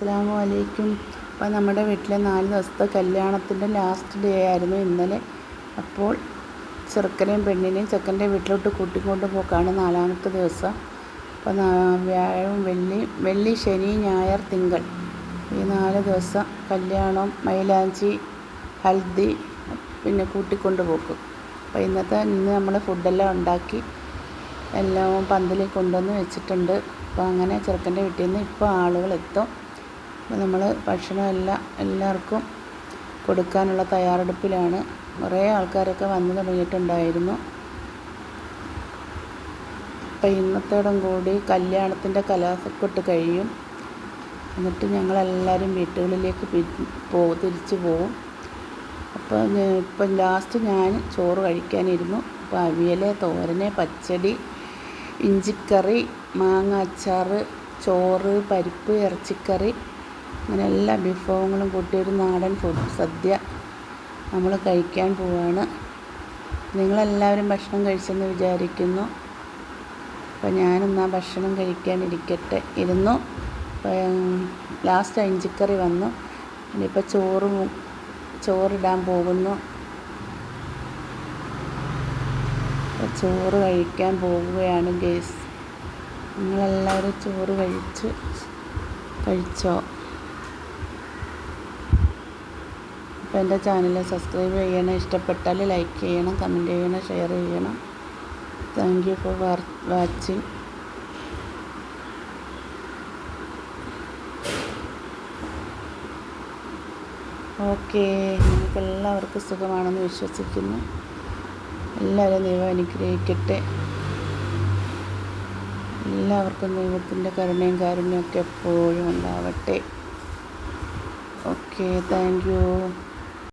അസ്സലാമു അലൈക്കും. അപ്പോൾ നമ്മുടെ വീട്ടിലെ 4 ദിവസത്തെ കല്യാണത്തിൻ്റെ ലാസ്റ്റ് ഡേ ആയിരുന്നു ഇന്നലെ. അപ്പോൾ ചെറുക്കനെയും പെണ്ണിനെയും ചെക്കൻ്റെ വീട്ടിലോട്ട് കൂട്ടിക്കൊണ്ട് പോക്കാണ് 4ാമത്തെ ദിവസം. അപ്പോൾ വ്യാഴം വെള്ളി ശനി ഞായർ തിങ്കൾ ഈ 4 ദിവസം കല്യാണം, മൈലാഞ്ചി, ഹൽദി, പിന്നെ കൂട്ടിക്കൊണ്ട് പോക്കും. അപ്പോൾ ഇന്ന് നമ്മൾ ഫുഡെല്ലാം ഉണ്ടാക്കി എല്ലാം പന്തലിൽ കൊണ്ടുവന്ന് വെച്ചിട്ടുണ്ട്. അപ്പോൾ അങ്ങനെ ചെറുക്കൻ്റെ വീട്ടിൽ നിന്ന് ഇപ്പോൾ ആളുകൾ എത്തും. അപ്പോൾ നമ്മൾ ഭക്ഷണം എല്ലാവർക്കും കൊടുക്കാനുള്ള തയ്യാറെടുപ്പിലാണ്. കുറേ ആൾക്കാരൊക്കെ വന്നു തുടങ്ങിയിട്ടുണ്ടായിരുന്നു. അപ്പോൾ ഇന്നത്തോടും കൂടി കല്യാണത്തിൻ്റെ കലാസക്കൊട്ട് കഴിയും. എന്നിട്ട് ഞങ്ങളെല്ലാവരും വീട്ടുകളിലേക്ക് തിരിച്ചു പോകും. അപ്പോൾ ഇപ്പം ലാസ്റ്റ് ഞാൻ ചോറ് കഴിക്കാനിരുന്നു. അപ്പോൾ അവിയൽ, തോരന്, പച്ചടി, ഇഞ്ചിക്കറി, മാങ്ങ അച്ചാർ, ചോറ്, പരിപ്പ്, ഇറച്ചിക്കറി, അങ്ങനെ എല്ലാ വിഭവങ്ങളും കൂട്ടിയൊരു നാടൻ സദ്യ നമ്മൾ കഴിക്കാൻ പോവുകയാണ്. നിങ്ങളെല്ലാവരും ഭക്ഷണം കഴിച്ചെന്ന് വിചാരിക്കുന്നു. അപ്പോൾ ഞാനിന്ന് ആ ഭക്ഷണം ഇരുന്നു. ലാസ്റ്റ് ഇഞ്ചിക്കറി വന്നു. ഇനിയിപ്പോൾ ചോറിടാൻ പോകുന്നു. ചോറ് കഴിക്കാൻ പോവുകയാണ് ഗൈസ്. നിങ്ങളെല്ലാവരും ചോറ് കഴിച്ചോ? അപ്പോൾ എൻ്റെ ചാനൽ സബ്സ്ക്രൈബ് ചെയ്യണം, ഇഷ്ടപ്പെട്ടാൽ ലൈക്ക് ചെയ്യണം, കമൻറ്റ് ചെയ്യണം, ഷെയർ ചെയ്യണം. Thank you for watching. Okay, നിങ്ങൾക്ക് എല്ലാവർക്കും സുഖമാണെന്ന് വിശ്വസിക്കുന്നു. എല്ലാവരും ദൈവം അനുഗ്രഹിക്കട്ടെ. എല്ലാവർക്കും ദൈവത്തിൻ്റെ കരുണയും കാരുണ്യമൊക്കെ എപ്പോഴും ഉണ്ടാവട്ടെ. Okay, thank you.